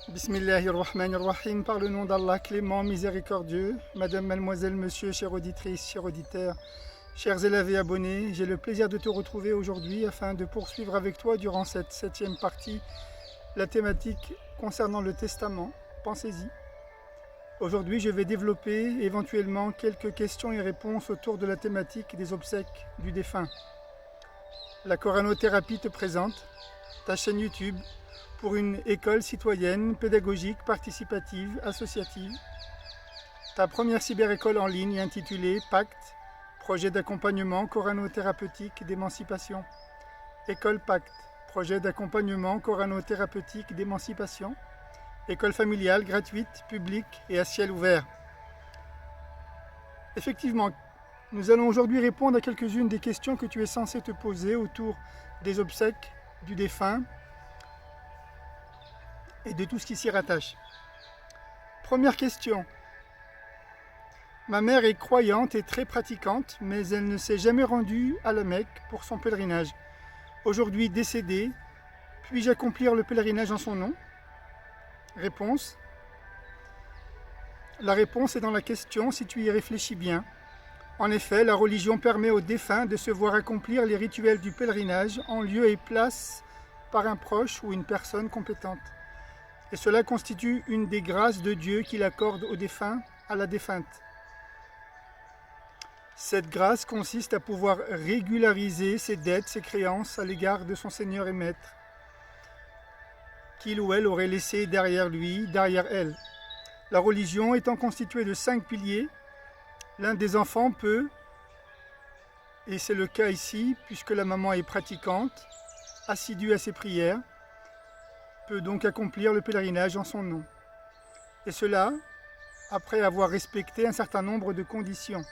Bismillahirrahmanirrahim, par le nom d'Allah clément, miséricordieux. Madame, mademoiselle, monsieur, chère auditrice, chers auditeurs, chers élèves et abonnés, j'ai le plaisir de te retrouver aujourd'hui afin de poursuivre avec toi durant cette 7e partie la thématique concernant le testament. Pensez-y. Aujourd'hui, je vais développer éventuellement quelques questions et réponses autour de la thématique des obsèques du défunt. La coranothérapie te présente ta chaîne YouTube pour une école citoyenne, pédagogique, participative, associative. Ta première cyberécole en ligne intitulée Pacte, projet d'accompagnement coranothérapeutique d'émancipation. École Pacte, projet d'accompagnement coranothérapeutique d'émancipation. École familiale, gratuite, publique et à ciel ouvert. Effectivement, nous allons aujourd'hui répondre à quelques-unes des questions que tu es censé te poser autour des obsèques du défunt et de tout ce qui s'y rattache. Première question. Ma mère est croyante et très pratiquante, mais elle ne s'est jamais rendue à la Mecque pour son pèlerinage. Aujourd'hui décédée, puis-je accomplir le pèlerinage en son nom? Réponse. La réponse est dans la question si tu y réfléchis bien. En effet, la religion permet aux défunts de se voir accomplir les rituels du pèlerinage en lieu et place par un proche ou une personne compétente. Et cela constitue une des grâces de Dieu qu'il accorde aux défunts, à la défunte. Cette grâce consiste à pouvoir régulariser ses dettes, ses créances à l'égard de son Seigneur et Maître, qu'il ou elle aurait laissé derrière lui, derrière elle. La religion étant constituée de 5 piliers, l'un des enfants peut, et c'est le cas ici, puisque la maman est pratiquante, assidue à ses prières, peut donc accomplir le pèlerinage en son nom. Et cela, après avoir respecté un certain nombre de conditions.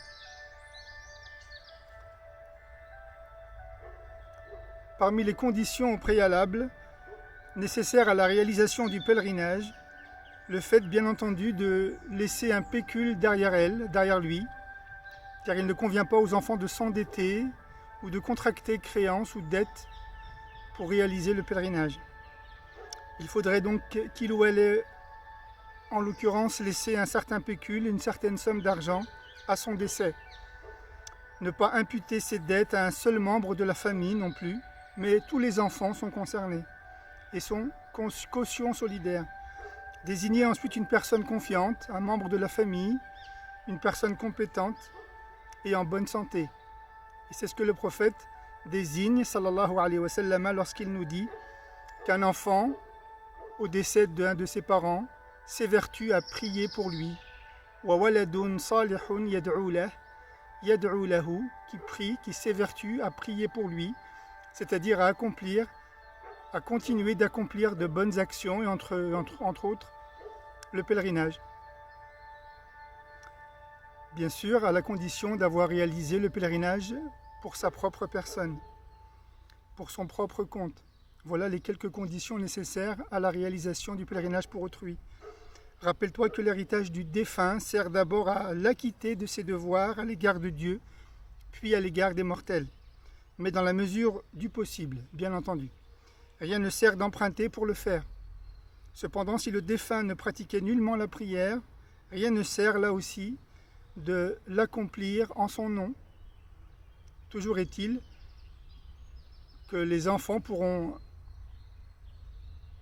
Parmi les conditions préalables nécessaires à la réalisation du pèlerinage, le fait bien entendu de laisser un pécule derrière elle, derrière lui, car il ne convient pas aux enfants de s'endetter ou de contracter créances ou dettes pour réaliser le pèlerinage. Il faudrait donc qu'il ou elle ait, en l'occurrence, laissé un certain pécule, une certaine somme d'argent à son décès. Ne pas imputer ces dettes à un seul membre de la famille non plus, mais tous les enfants sont concernés et sont caution solidaire. Désigner ensuite une personne confiante, un membre de la famille, une personne compétente et en bonne santé. Et c'est ce que le prophète désigne, sallallahu alayhi wa sallam, lorsqu'il nous dit qu'un enfant, au décès d'un de ses parents, s'évertue à prier pour lui. Wa waladun salihun yad'u lahu, qui prie, qui s'évertue à prier pour lui, c'est-à-dire à continuer d'accomplir de bonnes actions et entre autres le pèlerinage. Bien sûr, à la condition d'avoir réalisé le pèlerinage pour sa propre personne, pour son propre compte. Voilà les quelques conditions nécessaires à la réalisation du pèlerinage pour autrui. Rappelle-toi que l'héritage du défunt sert d'abord à l'acquitter de ses devoirs à l'égard de Dieu, puis à l'égard des mortels, mais dans la mesure du possible, bien entendu. Rien ne sert d'emprunter pour le faire. Cependant, si le défunt ne pratiquait nullement la prière, rien ne sert là aussi de l'accomplir en son nom. Toujours est-il que les enfants pourront,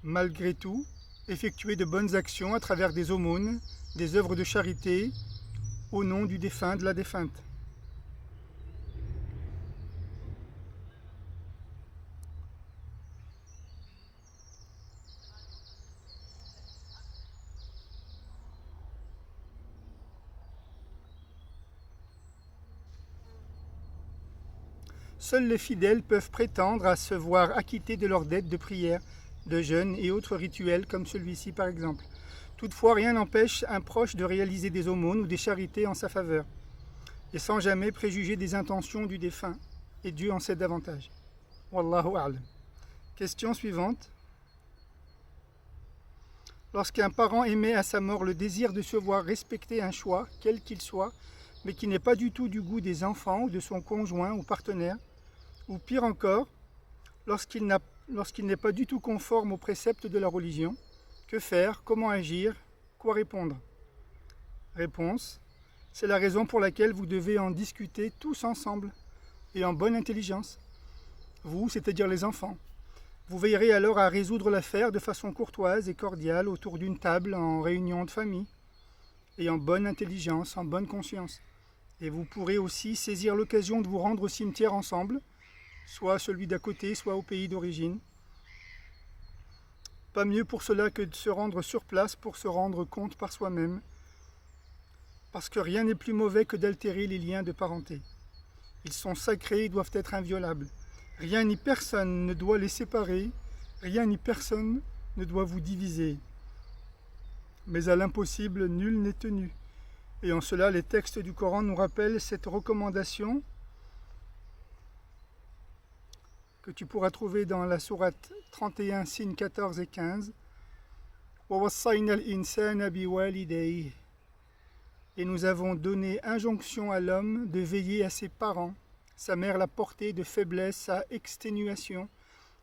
malgré tout, effectuer de bonnes actions à travers des aumônes, des œuvres de charité, au nom du défunt, de la défunte. Seuls les fidèles peuvent prétendre à se voir acquittés de leurs dettes de prière, de jeûne et autres rituels comme celui-ci par exemple. Toutefois, rien n'empêche un proche de réaliser des aumônes ou des charités en sa faveur, et sans jamais préjuger des intentions du défunt, et Dieu en sait davantage. Wallahu a'lam. Question suivante. Lorsqu'un parent émet à sa mort le désir de se voir respecter un choix, quel qu'il soit, mais qui n'est pas du tout du goût des enfants ou de son conjoint ou partenaire, ou pire encore, lorsqu'il n'est pas du tout conforme aux préceptes de la religion, Que faire? Comment agir? Quoi répondre? Réponse: c'est la raison pour laquelle vous devez en discuter tous ensemble et en bonne intelligence. Vous, c'est-à-dire les enfants. Vous veillerez alors à résoudre l'affaire de façon courtoise et cordiale autour d'une table en réunion de famille et en bonne intelligence, en bonne conscience. Et vous pourrez aussi saisir l'occasion de vous rendre au cimetière ensemble, soit celui d'à côté, soit au pays d'origine. Pas mieux pour cela que de se rendre sur place pour se rendre compte par soi-même, parce que rien n'est plus mauvais que d'altérer les liens de parenté. Ils sont sacrés et doivent être inviolables. Rien ni personne ne doit les séparer, rien ni personne ne doit vous diviser. Mais à l'impossible, nul n'est tenu. Et en cela, les textes du Coran nous rappellent cette recommandation que tu pourras trouver dans la sourate 31, signes 14 et 15. وَوَصَّيْنَا الْإِنسَانَ بِوَالِدَيْهِ. Et nous avons donné injonction à l'homme de veiller à ses parents. Sa mère l'a porté de faiblesse à exténuation,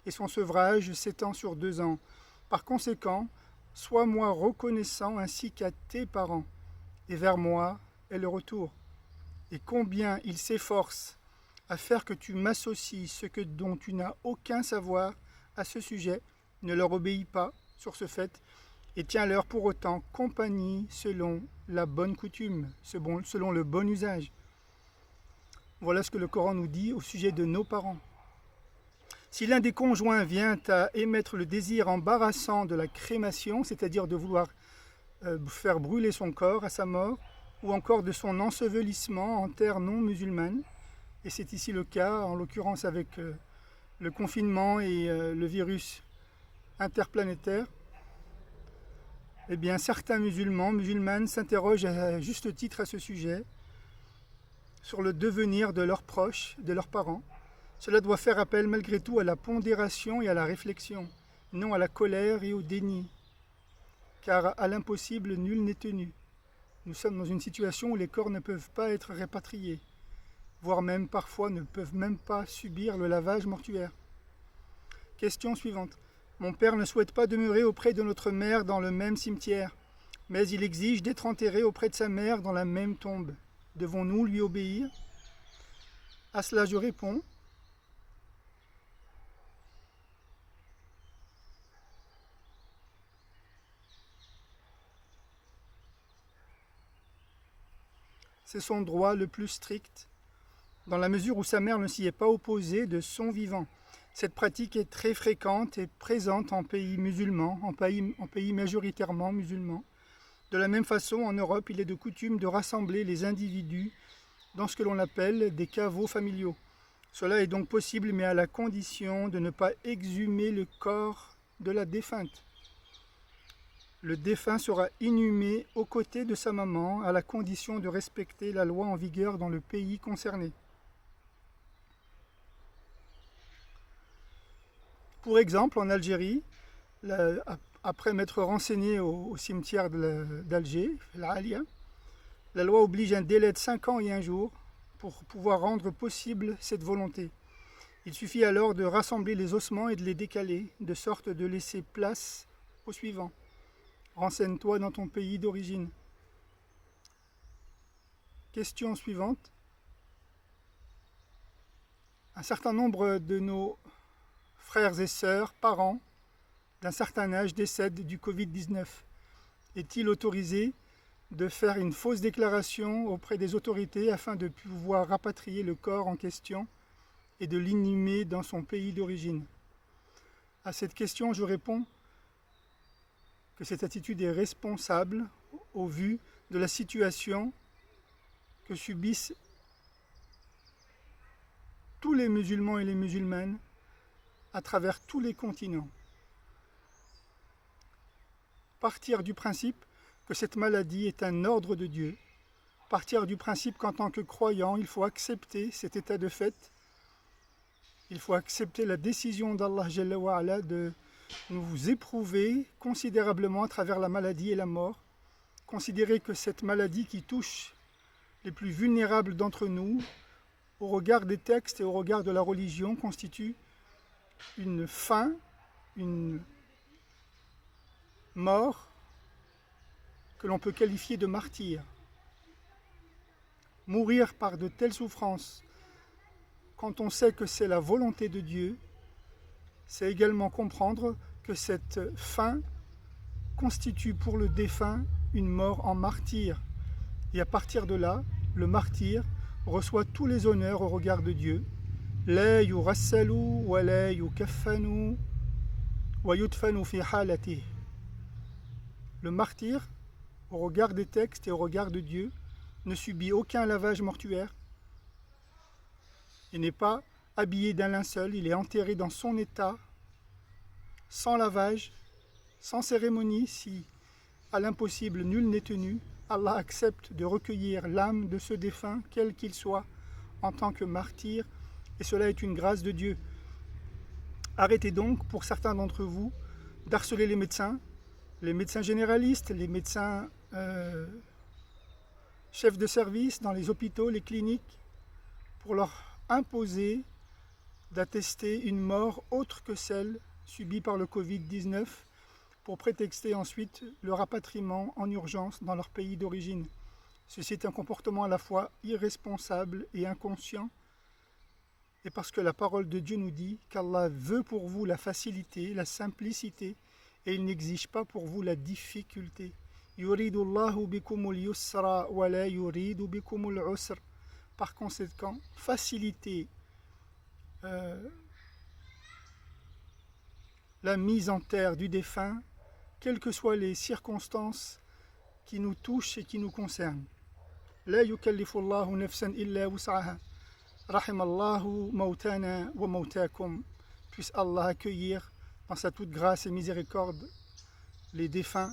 et son sevrage s'étend sur 2 ans. Par conséquent, sois-moi reconnaissant ainsi qu'à tes parents, et vers moi est le retour. Et combien ils s'efforcent à faire que tu m'associes ce dont tu n'as aucun savoir à ce sujet, ne leur obéis pas sur ce fait, et tiens-leur pour autant compagnie selon la bonne coutume, selon le bon usage. Voilà ce que le Coran nous dit au sujet de nos parents. Si l'un des conjoints vient à émettre le désir embarrassant de la crémation, c'est-à-dire de vouloir faire brûler son corps à sa mort, ou encore de son ensevelissement en terre non musulmane, et c'est ici le cas, en l'occurrence avec le confinement et le virus interplanétaire, eh bien certains musulmanes s'interrogent à juste titre à ce sujet, sur le devenir de leurs proches, de leurs parents. Cela doit faire appel malgré tout à la pondération et à la réflexion, non à la colère et au déni. Car à l'impossible, nul n'est tenu. Nous sommes dans une situation où les corps ne peuvent pas être répatriés, voire même parfois ne peuvent même pas subir le lavage mortuaire. Question suivante. Mon père ne souhaite pas demeurer auprès de notre mère dans le même cimetière, mais il exige d'être enterré auprès de sa mère dans la même tombe. Devons-nous lui obéir? À cela je réponds, c'est son droit le plus strict, dans la mesure où sa mère ne s'y est pas opposée de son vivant. Cette pratique est très fréquente et présente en pays musulmans, en pays majoritairement musulmans. De la même façon, en Europe, il est de coutume de rassembler les individus dans ce que l'on appelle des caveaux familiaux. Cela est donc possible, mais à la condition de ne pas exhumer le corps de la défunte. Le défunt sera inhumé aux côtés de sa maman, à la condition de respecter la loi en vigueur dans le pays concerné. Pour exemple, en Algérie, après m'être renseigné au cimetière d'Alger, l'Alia, la loi oblige un délai de 5 ans et 1 jour pour pouvoir rendre possible cette volonté. Il suffit alors de rassembler les ossements et de les décaler, de sorte de laisser place au suivant. Renseigne-toi dans ton pays d'origine. Question suivante. Un certain nombre de nos frères et sœurs, parents, d'un certain âge décèdent du Covid-19. Est-il autorisé de faire une fausse déclaration auprès des autorités afin de pouvoir rapatrier le corps en question et de l'inhumer dans son pays d'origine? À cette question, je réponds que cette attitude est responsable au vu de la situation que subissent tous les musulmans et les musulmanes à travers tous les continents. Partir du principe que cette maladie est un ordre de Dieu, partir du principe qu'en tant que croyant, il faut accepter cet état de fait, il faut accepter la décision d'Allah Jalla wa Ala de nous éprouver considérablement à travers la maladie et la mort, considérer que cette maladie qui touche les plus vulnérables d'entre nous, au regard des textes et au regard de la religion, constitue une fin, une mort que l'on peut qualifier de martyr. Mourir par de telles souffrances, quand on sait que c'est la volonté de Dieu, c'est également comprendre que cette fin constitue pour le défunt une mort en martyr. Et à partir de là, le martyr reçoit tous les honneurs au regard de Dieu. La yurassalu wa la yukaffanu wa yudfanu fi halatihi. Le martyr, au regard des textes et au regard de Dieu, ne subit aucun lavage mortuaire. Il n'est pas habillé d'un linceul, il est enterré dans son état, sans lavage, sans cérémonie, si à l'impossible nul n'est tenu. Allah accepte de recueillir l'âme de ce défunt, quel qu'il soit, en tant que martyr, et cela est une grâce de Dieu. Arrêtez donc, pour certains d'entre vous, d'harceler les médecins généralistes, les médecins chefs de service dans les hôpitaux, les cliniques, pour leur imposer d'attester une mort autre que celle subie par le Covid-19, pour prétexter ensuite le rapatriement en urgence dans leur pays d'origine. Ceci est un comportement à la fois irresponsable et inconscient, et parce que la parole de Dieu nous dit qu'Allah veut pour vous la facilité, la simplicité, et il n'exige pas pour vous la difficulté. Yuridu Allahu bikumul yusra wa la yuridu bikumul usr. Par conséquent, faciliter la mise en terre du défunt, quelles que soient les circonstances qui nous touchent et qui nous concernent. La yukallifu Allahu nafsan illa wus'aha. Rahimallahu mautana wa mautakum. Puisse Allah accueillir dans sa toute grâce et miséricorde les défunts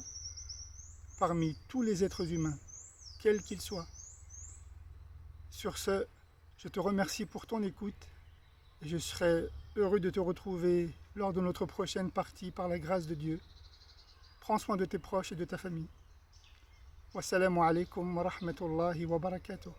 parmi tous les êtres humains, quels qu'ils soient. Sur ce, je te remercie pour ton écoute et je serai heureux de te retrouver lors de notre prochaine partie par la grâce de Dieu. Prends soin de tes proches et de ta famille. Wassalamu alaikum wa rahmatullahi wa barakatuh.